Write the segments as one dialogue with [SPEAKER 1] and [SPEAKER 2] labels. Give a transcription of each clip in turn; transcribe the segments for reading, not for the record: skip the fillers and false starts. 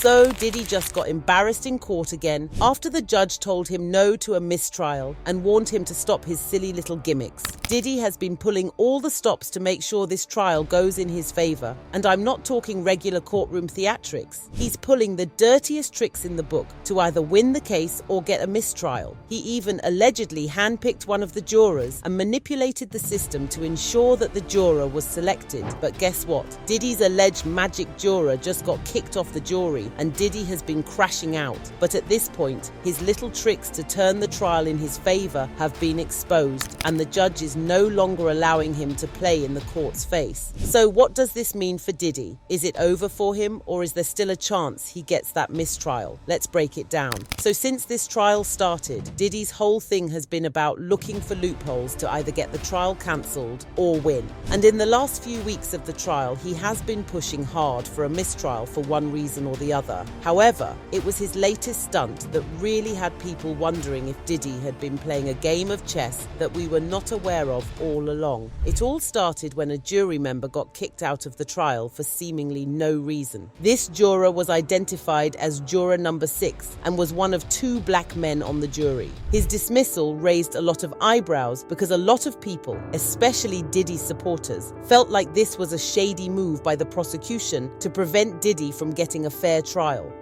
[SPEAKER 1] So Diddy just got embarrassed in court again after the judge told him no to a mistrial and warned him to stop his silly little gimmicks. Diddy has been pulling all the stops to make sure this trial goes in his favor, and I'm not talking regular courtroom theatrics. He's pulling the dirtiest tricks in the book to either win the case or get a mistrial. He even allegedly handpicked one of the jurors and manipulated the system to ensure that the juror was selected. But guess what? Diddy's alleged magic juror just got kicked off the jury, and Diddy has been crashing out. But at this point, his little tricks to turn the trial in his favor have been exposed, and the judge is no longer allowing him to play in the court's face. So what does this mean for Diddy? Is it over for him, or is there still a chance he gets that mistrial? Let's break it down. So since this trial started, Diddy's whole thing has been about looking for loopholes to either get the trial cancelled or win. And in the last few weeks of the trial, he has been pushing hard for a mistrial for one reason or the other. However, it was his latest stunt that really had people wondering if Diddy had been playing a game of chess that we were not aware of all along. It all started when a jury member got kicked out of the trial for seemingly no reason. This juror was identified as juror number 6 and was one of 2 black men on the jury. His dismissal raised a lot of eyebrows because a lot of people, especially Diddy's supporters, felt like this was a shady move by the prosecution to prevent Diddy from getting a fair trial.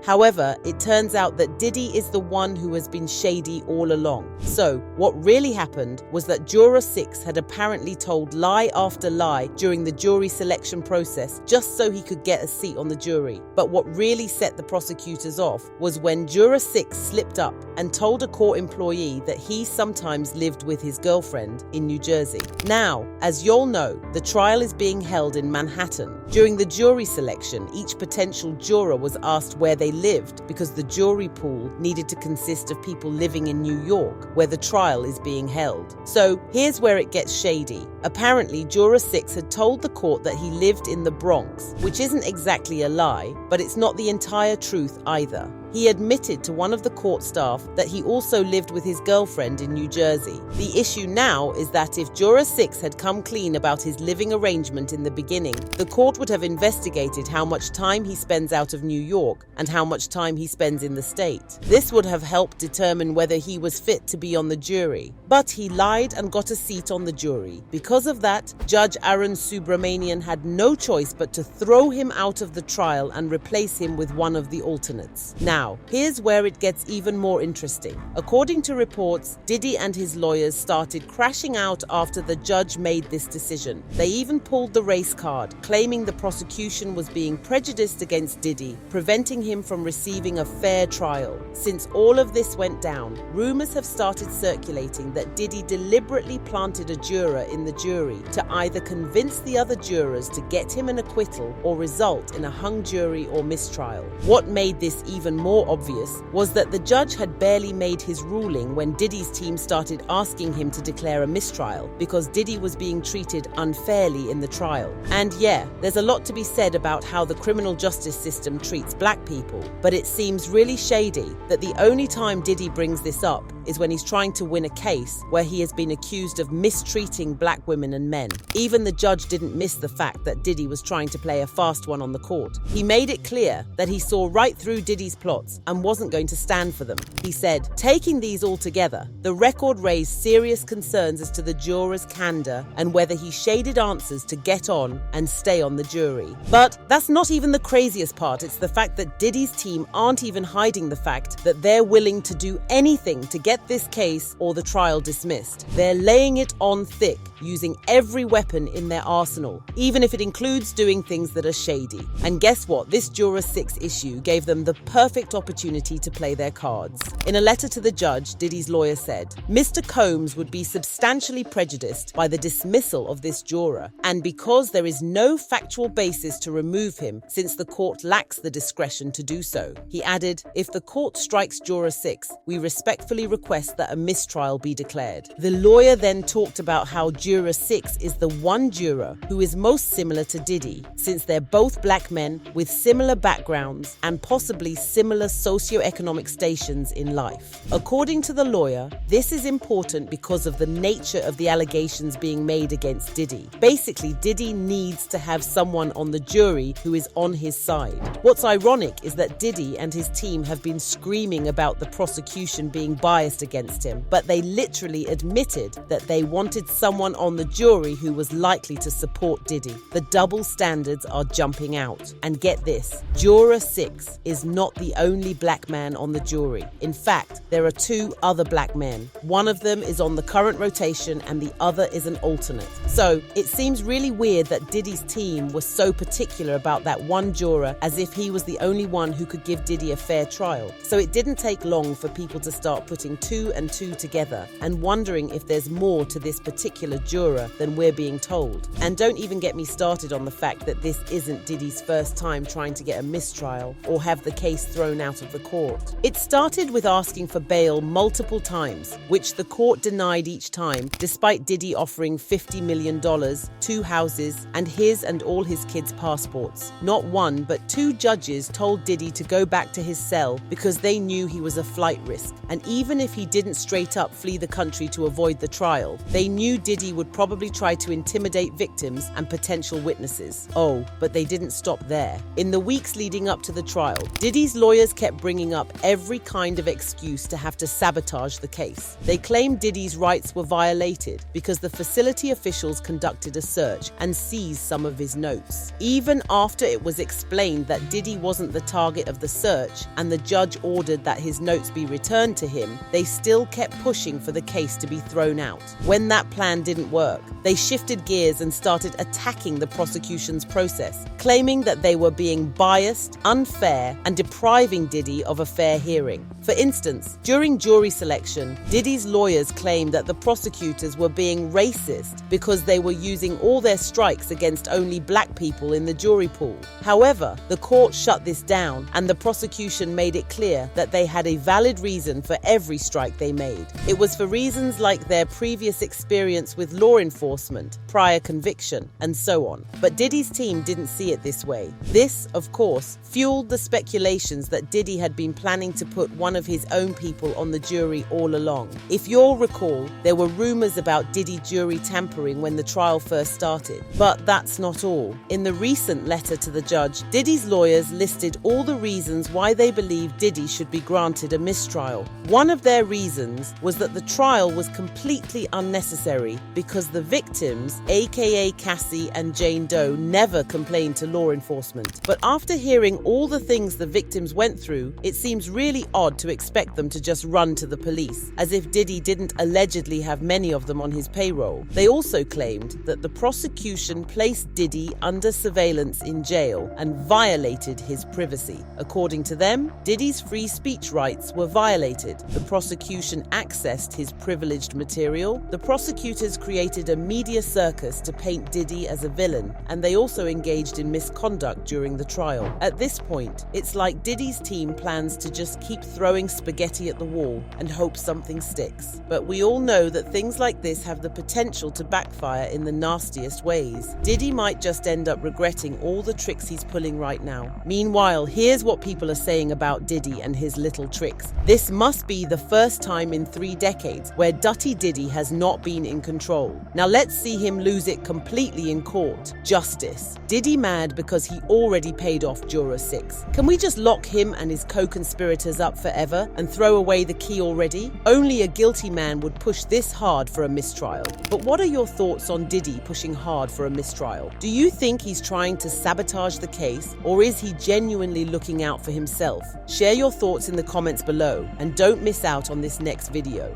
[SPEAKER 1] However, it turns out that Diddy is the one who has been shady all along. So, what really happened was that juror 6 had apparently told lie after lie during the jury selection process just so he could get a seat on the jury. But what really set the prosecutors off was when juror 6 slipped up and told a court employee that he sometimes lived with his girlfriend in New Jersey. Now, as you'll know, the trial is being held in Manhattan. During the jury selection, each potential juror was asked where they lived because the jury pool needed to consist of people living in New York, where the trial is being held. So here's where it gets shady. Apparently, juror 6 had told the court that he lived in the Bronx, which isn't exactly a lie, but it's not the entire truth either. He admitted to one of the court staff that he also lived with his girlfriend in New Jersey. The issue now is that if juror 6 had come clean about his living arrangement in the beginning, the court would have investigated how much time he spends out of New York and how much time he spends in the state. This would have helped determine whether he was fit to be on the jury. But he lied and got a seat on the jury. Because of that, Judge Aaron Subramanian had no choice but to throw him out of the trial and replace him with one of the alternates. Now, here's where it gets even more interesting. According to reports, Diddy and his lawyers started crashing out after the judge made this decision. They even pulled the race card, claiming the prosecution was being prejudiced against Diddy, preventing him from receiving a fair trial. Since all of this went down, rumors have started circulating that Diddy deliberately planted a juror in the jury to either convince the other jurors to get him an acquittal or result in a hung jury or mistrial. What made this even more obvious was that the judge had barely made his ruling when Diddy's team started asking him to declare a mistrial because Diddy was being treated unfairly in the trial. And yeah, there's a lot to be said about how the criminal justice system treats black people, but it seems really shady that the only time Diddy brings this up is when he's trying to win a case where he has been accused of mistreating black women and men. Even the judge didn't miss the fact that Diddy was trying to play a fast one on the court. He made it clear that he saw right through Diddy's plots and wasn't going to stand for them. He said, taking these all together, the record raised serious concerns as to the juror's candor and whether he shaded answers to get on and stay on the jury. But that's not even the craziest part. It's the fact that Diddy's team aren't even hiding the fact that they're willing to do anything to get this case or the trial dismissed. They're laying it on thick, using every weapon in their arsenal, even if it includes doing things that are shady. And guess what? This Juror 6 issue gave them the perfect opportunity to play their cards. In a letter to the judge, Diddy's lawyer said, Mr. Combs would be substantially prejudiced by the dismissal of this juror, and because there is no factual basis to remove him since the court lacks the discretion to do so. He added, if the court strikes Juror 6, we respectfully request request that a mistrial be declared. The lawyer then talked about how Juror 6 is the one juror who is most similar to Diddy, since they're both black men with similar backgrounds and possibly similar socioeconomic stations in life. According to the lawyer, this is important because of the nature of the allegations being made against Diddy. Basically, Diddy needs to have someone on the jury who is on his side. What's ironic is that Diddy and his team have been screaming about the prosecution being biased against him, but they literally admitted that they wanted someone on the jury who was likely to support Diddy. The double standards are jumping out. And get this, Juror 6 is not the only black man on the jury. In fact, there are 2 other black men. One of them is on the current rotation and the other is an alternate. So it seems really weird that Diddy's team was so particular about that one juror, as if he was the only one who could give Diddy a fair trial. So it didn't take long for people to start putting 2 and 2 together and wondering if there's more to this particular juror than we're being told. And don't even get me started on the fact that this isn't Diddy's first time trying to get a mistrial or have the case thrown out of the court. It started with asking for bail multiple times, which the court denied each time, despite Diddy offering $50 million, 2 houses, and his and all his kids' passports. Not one, but 2 judges told Diddy to go back to his cell because they knew he was a flight risk. And even if he didn't straight up flee the country to avoid the trial, they knew Diddy would probably try to intimidate victims and potential witnesses. Oh, but they didn't stop there. In the weeks leading up to the trial, Diddy's lawyers kept bringing up every kind of excuse to have to sabotage the case. They claimed Diddy's rights were violated because the facility officials conducted a search and seized some of his notes. Even after it was explained that Diddy wasn't the target of the search and the judge ordered that his notes be returned to him, they still kept pushing for the case to be thrown out. When that plan didn't work, they shifted gears and started attacking the prosecution's process, claiming that they were being biased, unfair, and depriving Diddy of a fair hearing. For instance, during jury selection, Diddy's lawyers claimed that the prosecutors were being racist because they were using all their strikes against only black people in the jury pool. However, the court shut this down and the prosecution made it clear that they had a valid reason for every strike they made. It was for reasons like their previous experience with law enforcement, prior conviction, and so on. But Diddy's team didn't see it this way. This, of course, fueled the speculations that Diddy had been planning to put one of his own people on the jury all along. If you'll recall, there were rumors about Diddy jury tampering when the trial first started. But that's not all. In the recent letter to the judge, Diddy's lawyers listed all the reasons why they believe Diddy should be granted a mistrial. One of their reasons was that the trial was completely unnecessary because the victims, aka Cassie and Jane Doe, never complained to law enforcement. But after hearing all the things the victims went through, it seems really odd to expect them to just run to the police, as if Diddy didn't allegedly have many of them on his payroll. They also claimed that the prosecution placed Diddy under surveillance in jail and violated his privacy. According to them, Diddy's free speech rights were violated. The prosecution accessed his privileged material. The prosecutors created a media circus to paint Diddy as a villain, and they also engaged in misconduct during the trial. At this point, it's like Diddy's team plans to just keep throwing spaghetti at the wall and hope something sticks. But we all know that things like this have the potential to backfire in the nastiest ways. Diddy might just end up regretting all the tricks he's pulling right now. Meanwhile, here's what people are saying about Diddy and his little tricks. This must be the first time in 3 decades where Dutty Diddy has not been in control. Now let's see him lose it completely in court. Justice. Diddy mad because he already paid off Juror 6. Can we just lock him and his co-conspirators up forever and throw away the key already? Only a guilty man would push this hard for a mistrial. But what are your thoughts on Diddy pushing hard for a mistrial? Do you think he's trying to sabotage the case, or is he genuinely looking out for himself? Share your thoughts in the comments below and don't miss out on this next video.